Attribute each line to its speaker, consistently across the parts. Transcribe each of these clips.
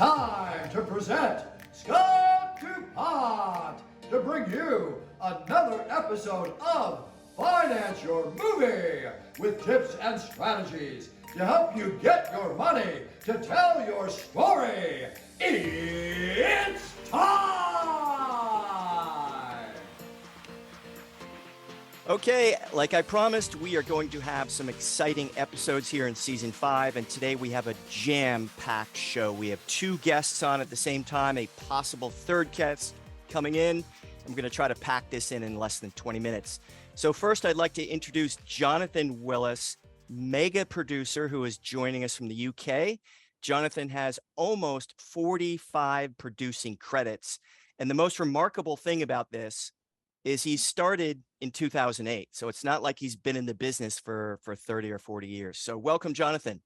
Speaker 1: time to present Scott DuPont to bring you another episode of Finance Your Movie with tips and strategies to help you get your money to tell your story. It's time!
Speaker 2: Okay, like I promised, we are going to have some exciting episodes here in season 5, and today we have a jam-packed show. We have 2 guests on at the same time, a possible third guest coming in. I'm going to try to pack this in less than 20 minutes. So first, I'd like to introduce Jonathan Willis, mega producer who is joining us from the UK. Jonathan has almost 45 producing credits, and the most remarkable thing about this is he started in 2008. So it's not like he's been in the business for 30 or 40 years. So welcome, Jonathan.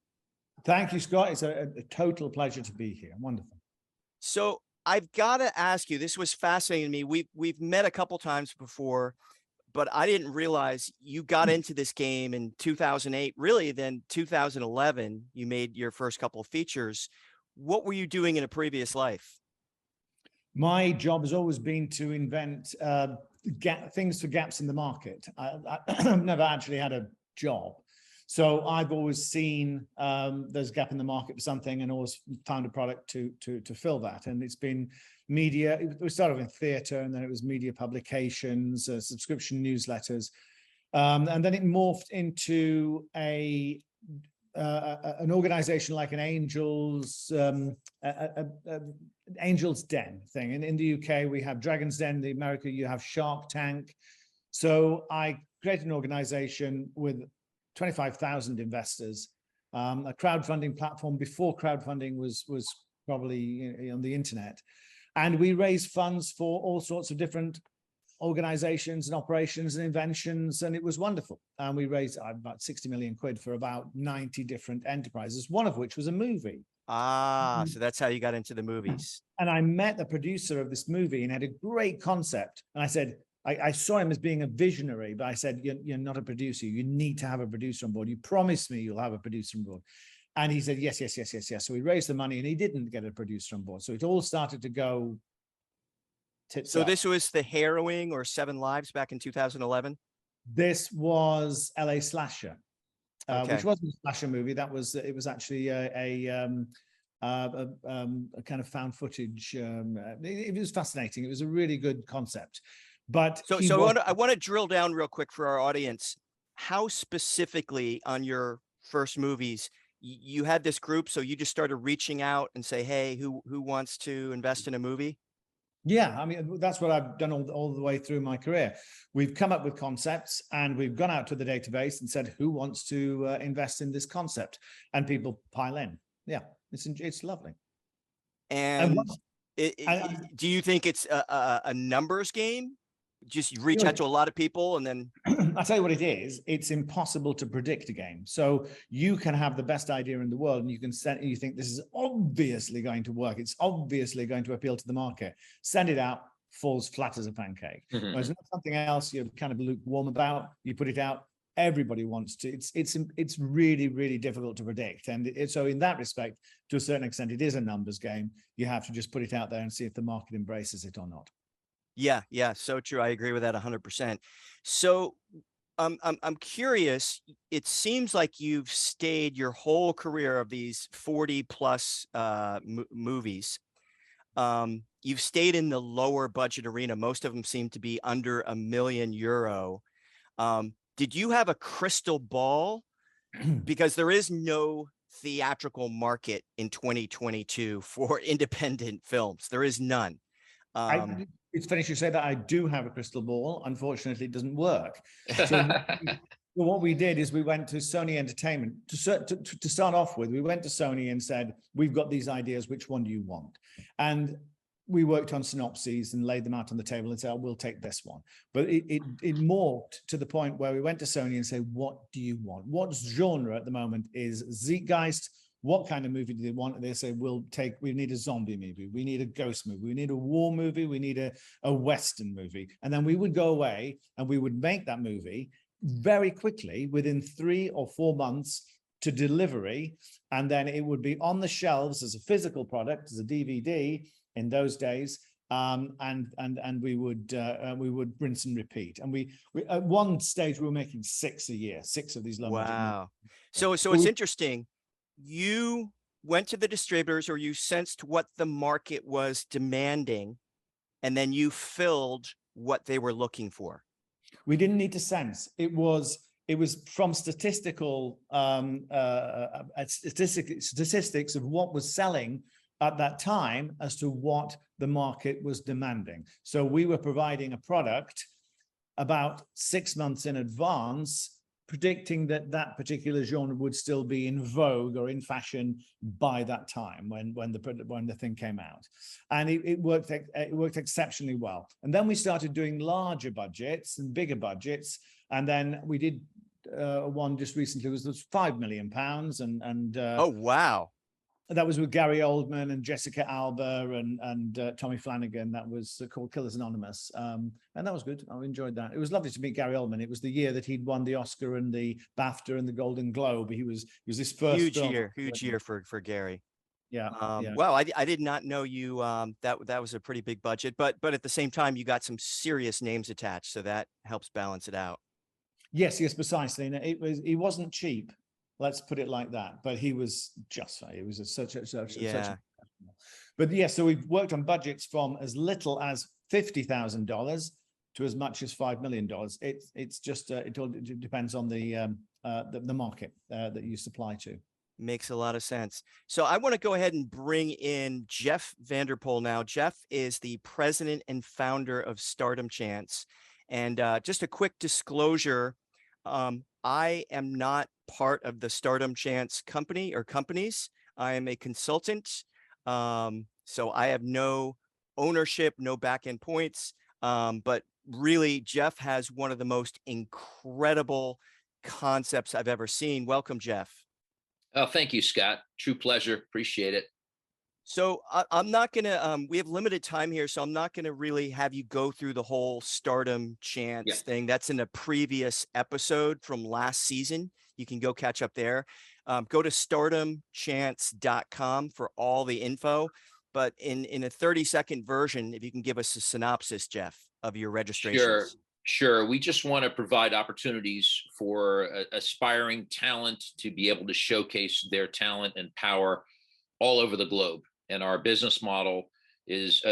Speaker 3: Thank you, Scott. It's a total pleasure to be here. Wonderful.
Speaker 2: So I've got to ask you, this was fascinating to me. We've met a couple times before, but I didn't realize you got into this game in 2008. Really, then 2011, you made your first couple of features. What were you doing in a previous life?
Speaker 3: My job has always been to invent things for gaps in the market. I've never actually had a job. So I've always seen there's a gap in the market for something and always found a product to fill that. And it's been media. We started in theater, and then it was media publications, subscription newsletters. And then it morphed into an organization like an Angel's Den thing. And in the UK, we have Dragon's Den. In America, you have Shark Tank. So I created an organization with 25,000 investors, a crowdfunding platform before crowdfunding was probably on the internet. And we raised funds for all sorts of different organizations and operations and inventions, and it was wonderful. And we raised about 60 million quid for about 90 different enterprises, one of which was a movie.
Speaker 2: So that's how you got into the movies.
Speaker 3: And I met the producer of this movie and had a great concept. And I said, I saw him as being a visionary, but I said, you're not a producer. You need to have a producer on board. You promised me you'll have a producer on board. And he said, yes. So we raised the money, and he didn't get a producer on board. So it all started to go tits up.
Speaker 2: This was The Harrowing or 7 Lives back in 2011?
Speaker 3: This was LA Slasher,
Speaker 2: Okay.
Speaker 3: which wasn't a slasher movie. It was actually a kind of found footage. It was fascinating. It was a really good concept. But
Speaker 2: I want to drill down real quick for our audience. How specifically on your first movies you had this group? So you just started reaching out and say, hey, who wants to invest in a movie?
Speaker 3: Yeah, I mean, that's what I've done all the way through my career. We've come up with concepts, and we've gone out to the database and said, who wants to invest in this concept? And people pile in. Yeah, it's lovely.
Speaker 2: And do you think it's a numbers game? Just reach out to a lot of people and then
Speaker 3: I'll tell you what it is. It's impossible to predict a game. So you can have the best idea in the world, and you think this is obviously going to work. It's obviously going to appeal to the market. Send it out, falls flat as a pancake. There's not something else you're kind of lukewarm about. You put it out, everybody wants to. It's really, really difficult to predict. And so in that respect, to a certain extent, it is a numbers game. You have to just put it out there and see if the market embraces it or not.
Speaker 2: Yeah, so true. I agree with that 100%. So I'm curious. It seems like you've stayed your whole career of these 40 plus movies. You've stayed in the lower budget arena. Most of them seem to be under €1 million. Did you have a crystal ball? Because there is no theatrical market in 2022 for independent films. There is none.
Speaker 3: It's funny you say that. I do have a crystal ball. Unfortunately, it doesn't work. So what we did is we went to Sony Entertainment to start off with. We went to Sony and said, we've got these ideas. Which one do you want? And we worked on synopses and laid them out on the table and said, oh, we'll take this one. But it morphed to the point where we went to Sony and said, what do you want? What genre at the moment is Zeitgeist? What kind of movie do they want? And they say, we need a zombie movie. We need a ghost movie. We need a war movie. We need a Western movie. And then we would go away and we would make that movie very quickly. Within 3 or 4 months, to delivery, and then it would be on the shelves as a physical product, as a DVD in those days. And we would rinse and repeat. And we at one stage we were making 6 a year, 6 of these low budget movies.
Speaker 2: Wow. So it's interesting. You went to the distributors, or you sensed what the market was demanding, and then you filled what they were looking for.
Speaker 3: We didn't need to sense. It was from statistical statistics of what was selling at that time as to what the market was demanding. So we were providing a product about 6 months in advance, predicting that that particular genre would still be in vogue or in fashion by that time when the thing came out, and it worked exceptionally well. And then we started doing larger budgets and bigger budgets, and then we did one just recently was £5 million, and
Speaker 2: oh wow.
Speaker 3: That was with Gary Oldman and Jessica Alba and Tommy Flanagan. That was called Killers Anonymous. And that was good. I enjoyed that. It was lovely to meet Gary Oldman. It was the year that he'd won the Oscar and the BAFTA and the Golden Globe. He was his first
Speaker 2: huge year for Gary.
Speaker 3: Yeah.
Speaker 2: Wow. I did not know you, that was a pretty big budget, but at the same time, you got some serious names attached. So that helps balance it out.
Speaker 3: Yes, precisely. And he wasn't cheap. Let's put it like that. But he was just, it was such a, but yeah, so we've worked on budgets from as little as $50,000 to as much as $5 million. It's just, it all depends on the market that you supply to.
Speaker 2: Makes a lot of sense. So I want to go ahead and bring in Jeff Vanderpol now. Jeff is the president and founder of Stardom Chance. And just a quick disclosure, I am not part of the Stardom Chance company or companies. I am a consultant. So I have no ownership, no back-end points. But really, Jeff has one of the most incredible concepts I've ever seen. Welcome, Jeff.
Speaker 4: Oh, thank you, Scott. True pleasure. Appreciate it.
Speaker 2: So I'm not going to, we have limited time here, so I'm not going to really have you go through the whole Stardom Chance thing. That's in a previous episode from last season. You can go catch up there. Go to stardomchance.com for all the info. But in a 30-second version, if you can give us a synopsis, Jeff, of your registrations.
Speaker 4: Sure. We just want to provide opportunities for aspiring talent to be able to showcase their talent and power all over the globe. And our business model is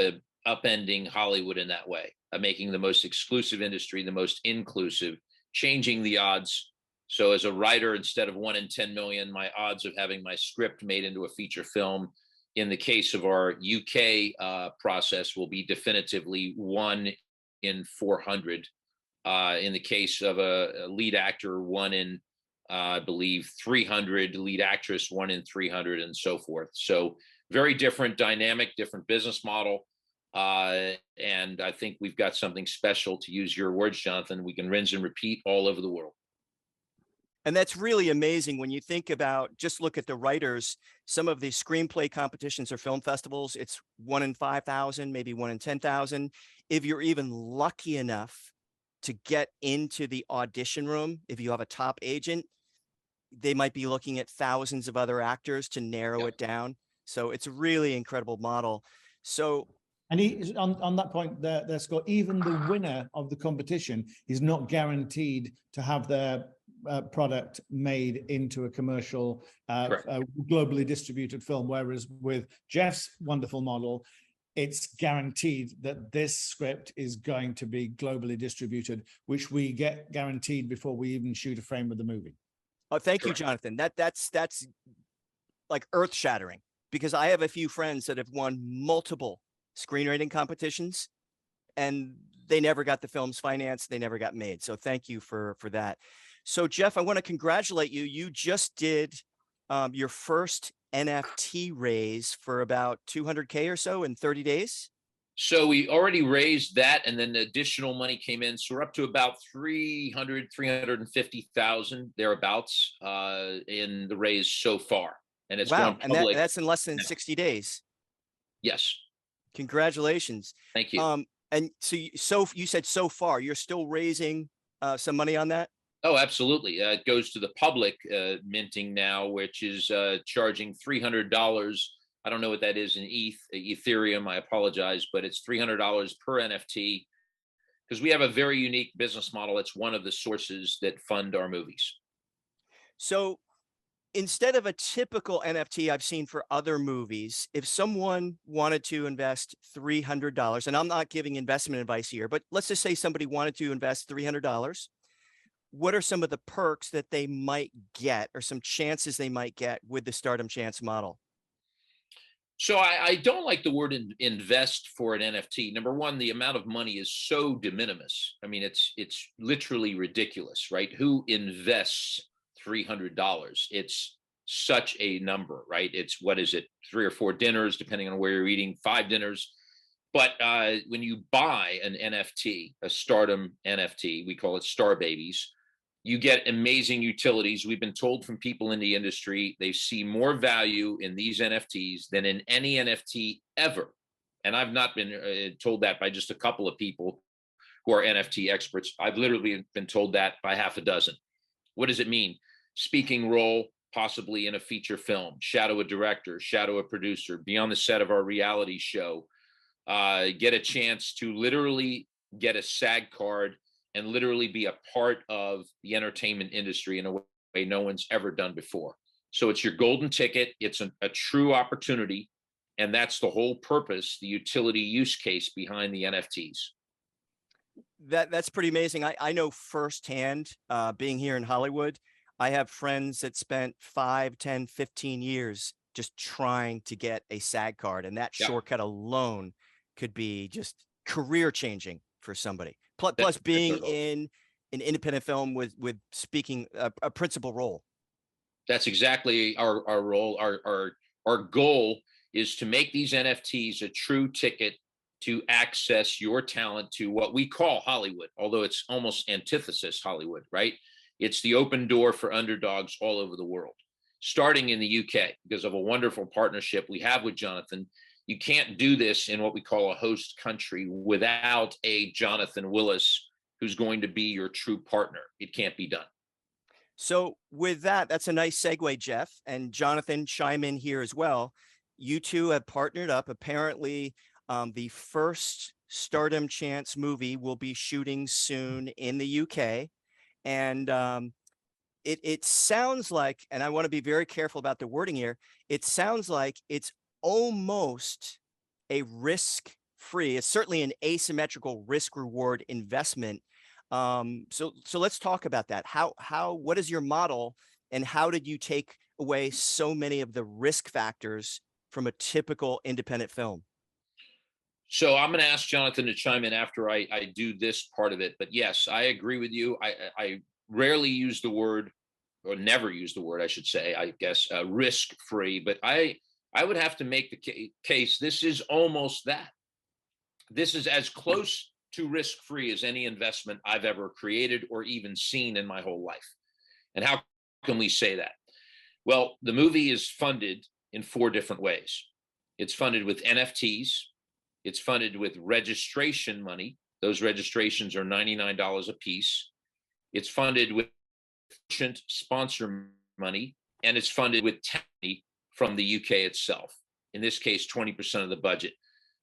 Speaker 4: upending Hollywood in that way, making the most exclusive industry, the most inclusive, changing the odds. So as a writer, instead of 1 in 10 million, my odds of having my script made into a feature film, in the case of our UK process, will be definitively 1 in 400. In the case of a lead actor, 1 in, I believe, 300, lead actress, 1 in 300, and so forth. So very different dynamic, different business model. And I think we've got something special, to use your words, Jonathan. We can rinse and repeat all over the world.
Speaker 2: And that's really amazing when you think about, just look at the writers, some of the screenplay competitions or film festivals, it's 1 in 5,000, maybe 1 in 10,000. If you're even lucky enough to get into the audition room, if you have a top agent, they might be looking at thousands of other actors to narrow it down. So it's a really incredible model. So,
Speaker 3: and he, on that point, there, Scott, even the winner of the competition is not guaranteed to have their product made into a commercial, globally distributed film. Whereas with Jeff's wonderful model, it's guaranteed that this script is going to be globally distributed, which we get guaranteed before we even shoot a frame of the movie.
Speaker 2: Oh, thank you, Jonathan. That's like earth-shattering, because I have a few friends that have won multiple screenwriting competitions and they never got the films financed. They never got made. So thank you for that. So Jeff, I want to congratulate you. You just did your first NFT raise for about 200K or so in 30 days.
Speaker 4: So we already raised that, and then the additional money came in. So we're up to about 350,000 thereabouts in the raise so far. And it's
Speaker 2: wow,
Speaker 4: gone public.
Speaker 2: And that's in less than 60 days.
Speaker 4: Yes.
Speaker 2: Congratulations.
Speaker 4: Thank you.
Speaker 2: And so you said so far you're still raising some money on that?
Speaker 4: Oh, absolutely. It goes to the public minting now, which is charging $300. I don't know what that is in Ethereum. I apologize, but it's $300 per NFT because we have a very unique business model. It's one of the sources that fund our movies.
Speaker 2: So instead of a typical NFT I've seen for other movies, if someone wanted to invest $300, and I'm not giving investment advice here, but let's just say somebody wanted to invest $300, what are some of the perks that they might get or some chances they might get with the Stardom Chance model?
Speaker 4: So I don't like the word invest for an NFT. Number one, the amount of money is so de minimis. I mean, it's literally ridiculous, right? Who invests $300? It's such a number, right? It's what is it, 3 or 4 dinners, depending on where you're eating, 5 dinners. But when you buy an NFT, a Stardom NFT, we call it Star Babies, you get amazing utilities. We've been told from people in the industry, they see more value in these NFTs than in any NFT ever. And I've not been told that by just a couple of people who are NFT experts. I've literally been told that by half a dozen. What does it mean? Speaking role, possibly in a feature film, shadow a director, shadow a producer, be on the set of our reality show, get a chance to literally get a SAG card and literally be a part of the entertainment industry in a way no one's ever done before. So it's your golden ticket. It's a true opportunity. And that's the whole purpose, the utility use case behind the NFTs.
Speaker 2: That's pretty amazing. I know firsthand, being here in Hollywood, I have friends that spent 5, 10, 15 years just trying to get a SAG card. And that
Speaker 4: Yeah.
Speaker 2: shortcut alone could be just career changing for somebody. Plus being in an independent film with speaking a principal role.
Speaker 4: That's exactly our role. Our goal is to make these NFTs a true ticket to access your talent to what we call Hollywood, although it's almost antithesis Hollywood, right? It's the open door for underdogs all over the world, starting in the UK because of a wonderful partnership we have with Jonathan. You can't do this in what we call a host country without a Jonathan Willis who's going to be your true partner. It can't be done.
Speaker 2: So with that, that's a nice segue, Jeff, and Jonathan, chime in here as well. You two have partnered up. Apparently, the first Stardom Chance movie will be shooting soon in the UK. And it sounds like, and I want to be very careful about the wording here, it sounds like it's almost a risk-free, it's certainly an asymmetrical risk-reward investment. So let's talk about that. What is your model, and how did you take away so many of the risk factors from a typical independent film?
Speaker 4: So I'm going to ask Jonathan to chime in after I do this part of it. But yes, I agree with you. I rarely use the word, or never use the word, I should say, I guess, risk-free. But I would have to make the case this is almost that. This is as close to risk-free as any investment I've ever created or even seen in my whole life. And how can we say that? Well, the movie is funded in 4 different ways. It's funded with NFTs. It's funded with registration money. Those registrations are $99 a piece. It's funded with sponsor money, and it's funded with money from the UK itself. In this case, 20% of the budget.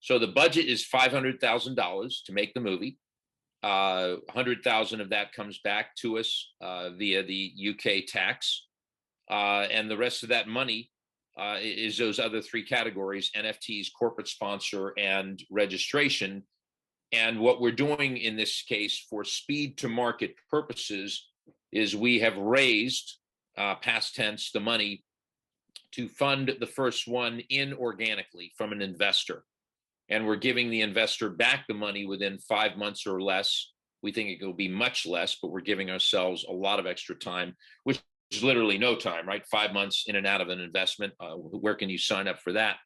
Speaker 4: So the budget is $500,000 to make the movie. 100,000 of that comes back to us via the UK tax, and the rest of that money is those other 3 categories: NFTs, corporate sponsor, and registration. And what we're doing in this case for speed to market purposes is we have raised, past tense, the money to fund the first one inorganically from an investor. And we're giving the investor back the money within 5 months or less. We think it will be much less, but we're giving ourselves a lot of extra time, which is literally no time, right? 5 months in and out of an investment. Where can you sign up for that?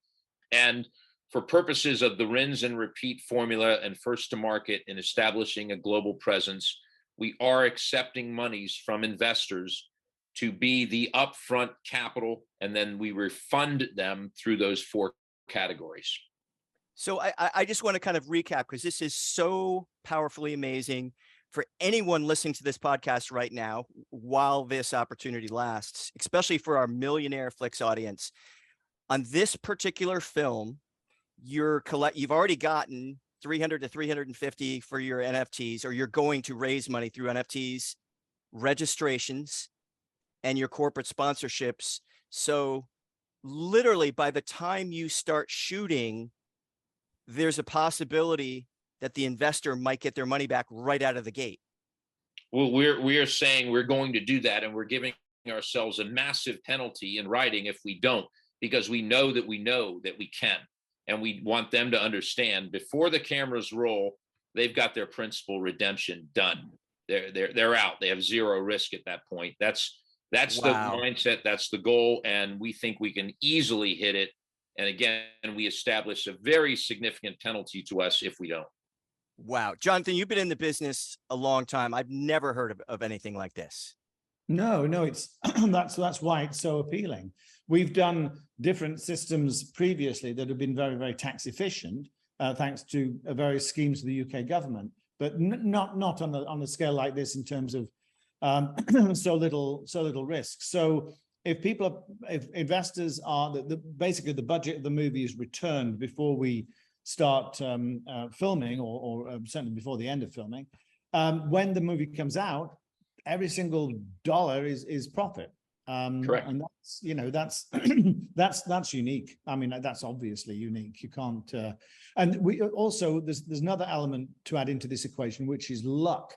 Speaker 4: And for purposes of the rinse and repeat formula and first to market and establishing a global presence, we are accepting monies from investors to be the upfront capital, and then we refund them through those 4 categories.
Speaker 2: So I just want to kind of recap, because this is so powerfully amazing for anyone listening to this podcast right now, while this opportunity lasts, especially for our Millionaire Flicks audience, on this particular film, you've already gotten 300 to 350 for your NFTs, or you're going to raise money through NFTs, registrations, and your corporate sponsorships. So literally by the time you start shooting, there's a possibility that the investor might get their money back right out of the gate.
Speaker 4: Well, we are saying we're going to do that, and we're giving ourselves a massive penalty in writing if we don't, because we know that we can. And we want them to understand before the cameras roll, they've got their principal redemption done. They're out. They have zero risk at that point. That's
Speaker 2: Wow.
Speaker 4: the mindset. That's the goal. And we think we can easily hit it. And again, we establish a very significant penalty to us if we don't.
Speaker 2: Wow. Jonathan, you've been in the business a long time. I've never heard of anything like this.
Speaker 3: No, it's that's why it's so appealing. We've done different systems previously that have been very, very tax efficient, thanks to various schemes of the UK government, but not on a scale like this in terms of so little risk. So if investors are basically the budget of the movie is returned before we start filming, or certainly before the end of filming, when the movie comes out, every single dollar is profit.
Speaker 4: Correct.
Speaker 3: And that's that's unique. I mean, that's obviously unique. You can't. And we also there's another element to add into this equation, which is luck,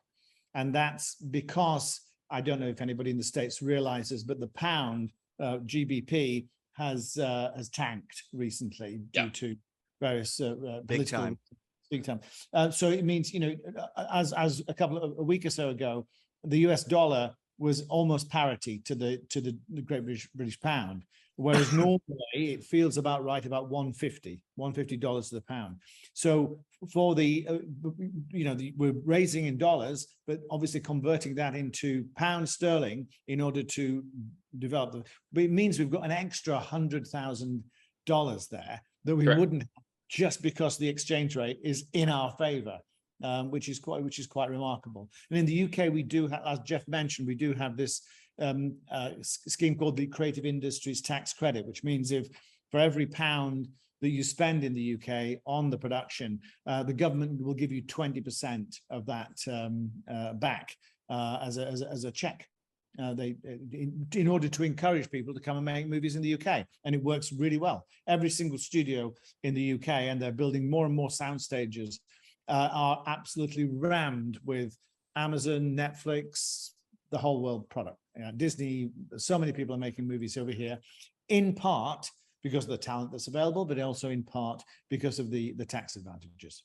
Speaker 3: and that's because I don't know if anybody in the States realizes, but the pound GBP has tanked recently due to various
Speaker 2: Big time.
Speaker 3: So it means, as a week or so ago, the US dollar was almost parity to the Great British pound, whereas normally it feels about right, about $150 to the pound. So for we're raising in dollars, but obviously converting that into pound sterling in order to develop but it means we've got an extra $100,000 there that we
Speaker 4: Correct.
Speaker 3: wouldn't have, just because the exchange rate is in our favor. Which is quite remarkable. And in the UK, we do have, as Jeff mentioned, we do have this scheme called the Creative Industries Tax Credit, which means if for every pound that you spend in the UK on the production, the government will give you 20% of that back as a check. In order to encourage people to come and make movies in the UK, and it works really well. Every single studio in the UK, and they're building more and more sound stages, are absolutely rammed with Amazon, Netflix, the whole world product. Disney, so many people are making movies over here, in part because of the talent that's available, but also in part because of the tax advantages.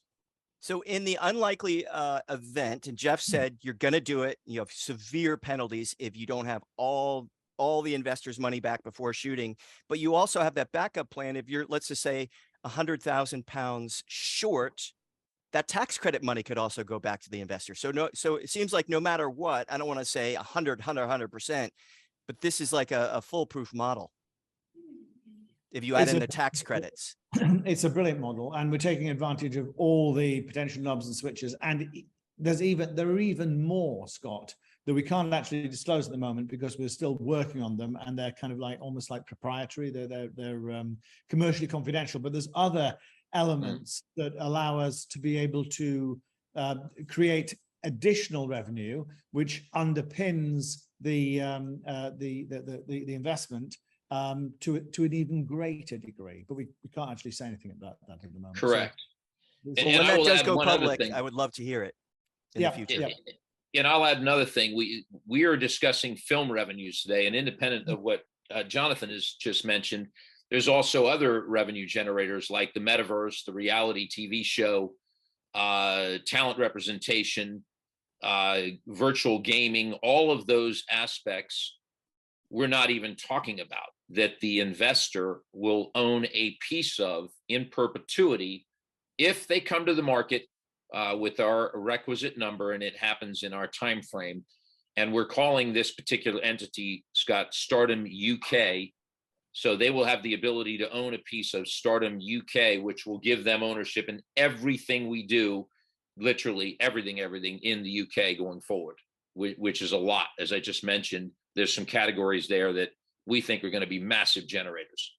Speaker 2: So in the unlikely event, and Jeff said you're going to do it, you have severe penalties if you don't have all the investors' money back before shooting, but you also have that backup plan. If you're, let's just say, 100,000 pounds short, that tax credit money could also go back to the investor. So it seems like no matter what, I don't want to say 100%, but this is like a foolproof model if you add in the tax credits.
Speaker 3: It's a brilliant model, and we're taking advantage of all the potential knobs and switches. And there are even more, Scott, that we can't actually disclose at the moment because we're still working on them, and they're kind of like almost like proprietary. They're commercially confidential, but there's other elements that allow us to be able to create additional revenue, which underpins the investment to an even greater degree. But we can't actually say anything about that at the moment.
Speaker 4: Correct.
Speaker 3: So,
Speaker 2: Well, when that does go public, I would love to hear it in the future.
Speaker 4: And I'll add another thing. We are discussing film revenues today, and independent of what Jonathan has just mentioned, there's also other revenue generators like the metaverse, the reality TV show, talent representation, virtual gaming, all of those aspects we're not even talking about, that the investor will own a piece of in perpetuity if they come to the market with our requisite number, and it happens in our time frame. And we're calling this particular entity, Scott, Stardom UK. So they will have the ability to own a piece of Stardom UK, which will give them ownership in everything we do literally everything in the UK going forward, which is a lot. As I just mentioned, there's some categories there that we think are going to be massive generators.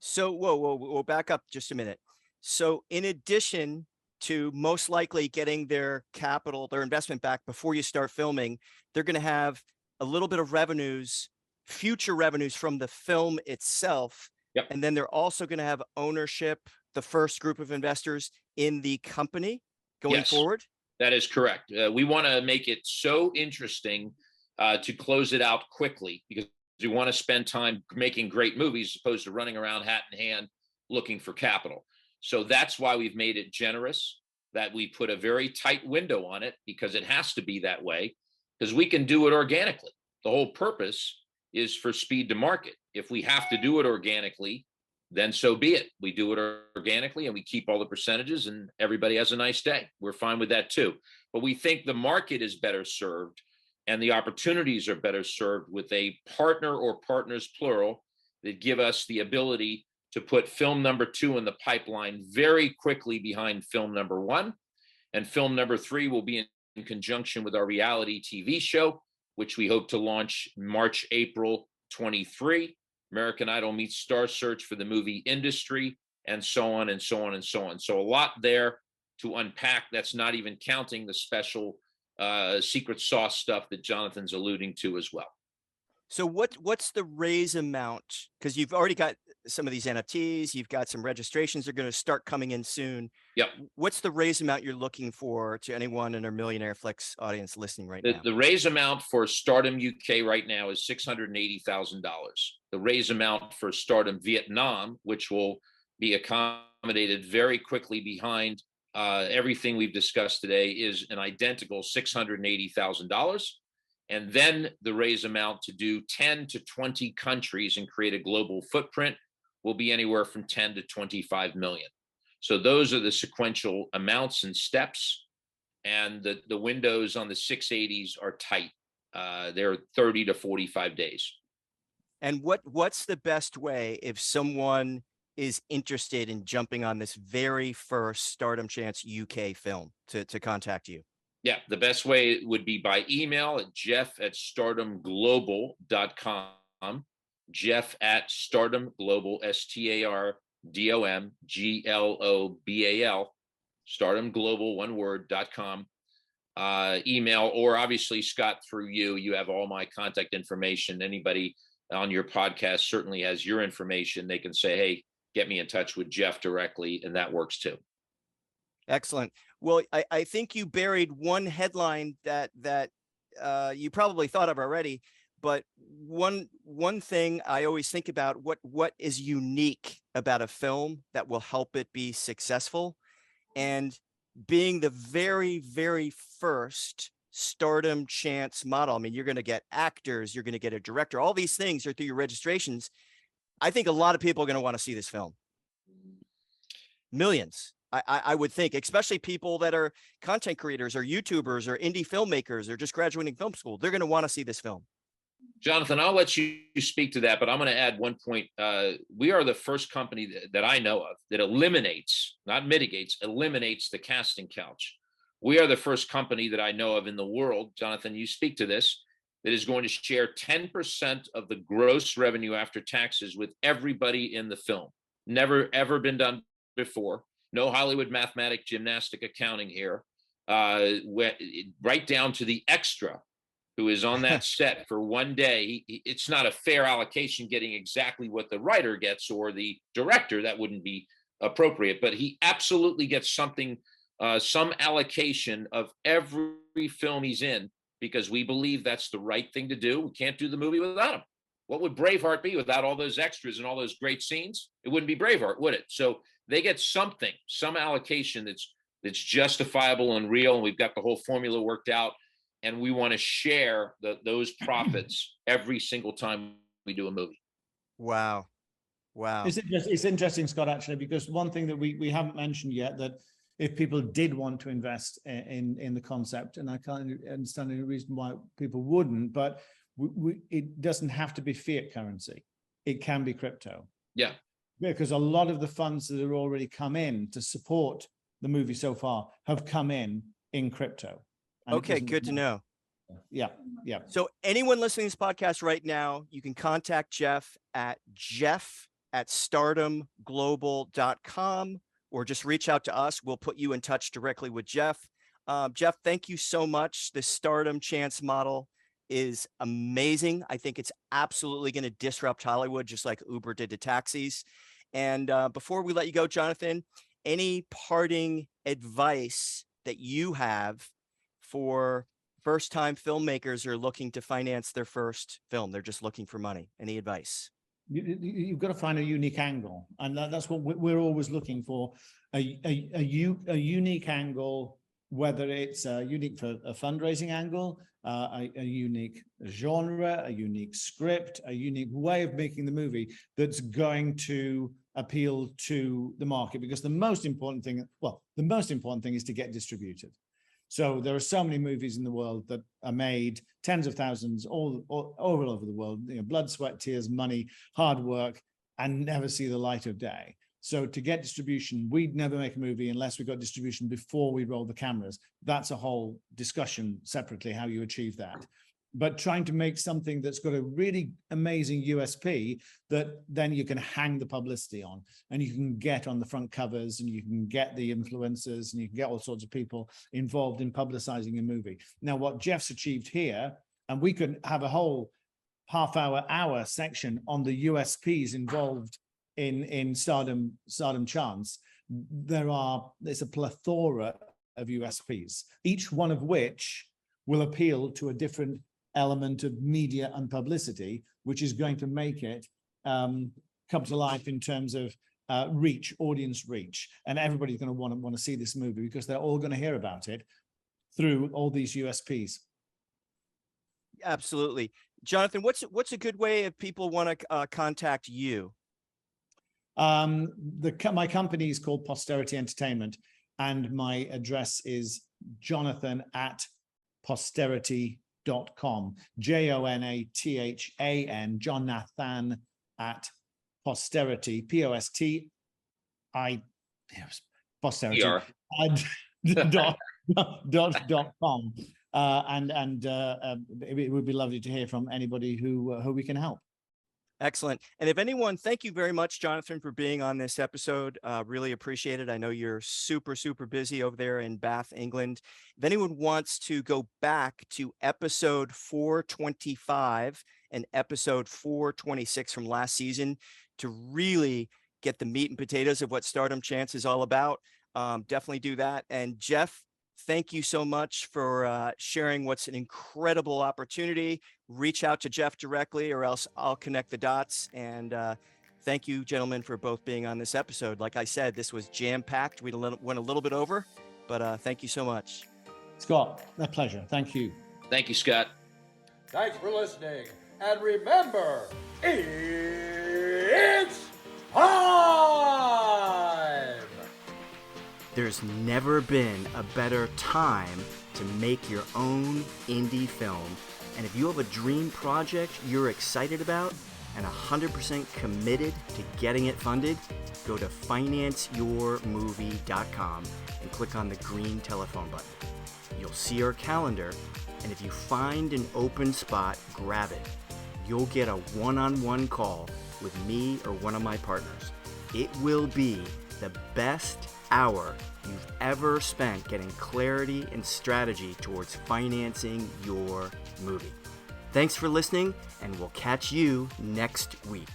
Speaker 2: So, whoa, back up just a minute. So in addition to most likely getting their capital, their investment back before you start filming, they're going to have a little bit of revenues, future revenues from the film itself.
Speaker 4: Yep.
Speaker 2: And then they're also going to have ownership, the first group of investors in the company going forward.
Speaker 4: That is correct. We want to make it so interesting to close it out quickly, because we want to spend time making great movies as opposed to running around hat in hand looking for capital. So that's why we've made it generous, that we put a very tight window on it, because it has to be that way, because we can do it organically. The whole purpose is for speed to market. If we have to do it organically, then so be it. We do it organically and we keep all the percentages and everybody has a nice day. We're fine with that too. But we think the market is better served and the opportunities are better served with a partner or partners plural that give us the ability to put film number 2 in the pipeline very quickly behind film number 1. And film number 3 will be in conjunction with our reality TV show, which we hope to launch March, April 23. American Idol meets Star Search for the movie industry, and so on and so on and so on. So a lot there to unpack. That's not even counting the special secret sauce stuff that Jonathan's alluding to as well.
Speaker 2: So what's the raise amount? Because you've already got some of these NFTs, you've got some registrations that are going to start coming in soon.
Speaker 4: Yep.
Speaker 2: What's the raise amount you're looking for to anyone in our Millionaire Flicks audience listening right now?
Speaker 4: The raise amount for Stardom UK right now is $680,000. The raise amount for Stardom Vietnam, which will be accommodated very quickly behind everything we've discussed today, is an identical $680,000. And then the raise amount to do 10 to 20 countries and create a global footprint will be anywhere from 10 to 25 million. So those are the sequential amounts and steps. And the windows on the 680s are tight. They're 30 to 45 days.
Speaker 2: And what's the best way if someone is interested in jumping on this very first Stardom Chance UK film to contact you?
Speaker 4: Yeah, the best way would be by email at jeff@stardomglobal.com, jeff@stardomglobal, STARDOMGLOBAL, stardomglobal, one word.com. Email, or obviously, Scott, through you have all my contact information. Anybody on your podcast certainly has your information. They can say, hey, get me in touch with Jeff directly, and that works too.
Speaker 2: Excellent. Well, I think you buried one headline that you probably thought of already, but one thing I always think about, what is unique about a film that will help it be successful, and being the very, very first Stardom Chance model. I mean, you're going to get actors, you're going to get a director, all these things are through your registrations. I think a lot of people are going to want to see this film. Millions. I would think, especially people that are content creators or YouTubers or indie filmmakers or just graduating film school. They're going to want to see this film.
Speaker 4: Jonathan, I'll let you speak to that, but I'm going to add one point. We are the first company that I know of that eliminates, not mitigates, eliminates the casting couch. We are the first company that I know of in the world, Jonathan, you speak to this, that is going to share 10% of the gross revenue after taxes with everybody in the film. Never, ever been done before. No Hollywood mathematic, gymnastic, accounting here. Right down to the extra who is on that set for one day. It's not a fair allocation getting exactly what the writer gets or the director. That wouldn't be appropriate, but he absolutely gets something, some allocation of every film he's in, because we believe that's the right thing to do. We can't do the movie without him. What would Braveheart be without all those extras and all those great scenes? It wouldn't be Braveheart, would it? So they get something, some allocation that's justifiable and real, and we've got the whole formula worked out, and we want to share those profits every single time we do a movie.
Speaker 2: Wow.
Speaker 3: It's interesting, Scott, actually, because one thing that we haven't mentioned yet, that if people did want to invest in the concept, and I can't understand any reason why people wouldn't, but it doesn't have to be fiat currency. It can be crypto.
Speaker 4: Yeah.
Speaker 3: Because a lot of the funds that have already come in to support the movie so far have come in in crypto. And it
Speaker 2: Okay,
Speaker 3: doesn't
Speaker 2: good to know.
Speaker 3: Yeah, yeah.
Speaker 2: So anyone listening to this podcast right now, you can contact Jeff at stardomglobal.com, or just reach out to us. We'll put you in touch directly with Jeff. Jeff, thank you so much. The Stardom Chance model is amazing. I think it's absolutely going to disrupt Hollywood, just like Uber did to taxis. And before we let you go, Jonathan, any parting advice that you have for first-time filmmakers who are looking to finance their first film? They're just looking for money. Any advice?
Speaker 3: You've got to find a unique angle, and that's what we're always looking for, a unique angle, whether it's unique for a fundraising angle, a unique genre, a unique script, a unique way of making the movie that's going to appeal to the market. Because the most important thing is to get distributed. So there are so many movies in the world that are made, tens of thousands, all over the world, blood, sweat, tears, money, hard work, and never see the light of day. So to get distribution, we'd never make a movie unless we got distribution before we roll the cameras. That's a whole discussion separately, how you achieve that. But trying to make something that's got a really amazing USP that then you can hang the publicity on, and you can get on the front covers, and you can get the influencers, and you can get all sorts of people involved in publicizing a movie. Now, what Jeff's achieved here, and we could have a whole hour section on the USPs involved in Stardom Chance. There's a plethora of USPs, each one of which will appeal to a different element of media and publicity, which is going to make it come to life in terms of audience reach. And everybody's going to want to see this movie because they're all going to hear about it through all these USPs.
Speaker 2: Absolutely. Jonathan, what's a good way if people want to contact you?
Speaker 3: My company is called Posterity Entertainment, and my address is jonathan@posterity.com. JONATHAN, Jonathan at Posterity, POSTI, Posterity .com. And it would be lovely to hear from anybody who we can help.
Speaker 2: Excellent. And if anyone, thank you very much, Jonathan, for being on this episode. Really appreciate it. I know you're super, super busy over there in Bath, England. If anyone wants to go back to episode 425 and episode 426 from last season to really get the meat and potatoes of what Stardom Chance is all about, definitely do that. And Jeff, thank you so much for sharing what's an incredible opportunity. Reach out to Jeff directly, or else I'll connect the dots. And thank you, gentlemen, for both being on this episode. Like I said, this was jam-packed. We went a little bit over, but thank you so much.
Speaker 3: Scott, a pleasure. Thank you.
Speaker 4: Thank you, Scott.
Speaker 1: Thanks for listening. And remember, it's time!
Speaker 2: There's never been a better time to make your own indie film. And if you have a dream project you're excited about and 100% committed to getting it funded, go to financeyourmovie.com and click on the green telephone button. You'll see our calendar, and if you find an open spot, grab it. You'll get a one-on-one call with me or one of my partners. It will be the best hour you've ever spent getting clarity and strategy towards financing your movie. Thanks for listening, and we'll catch you next week.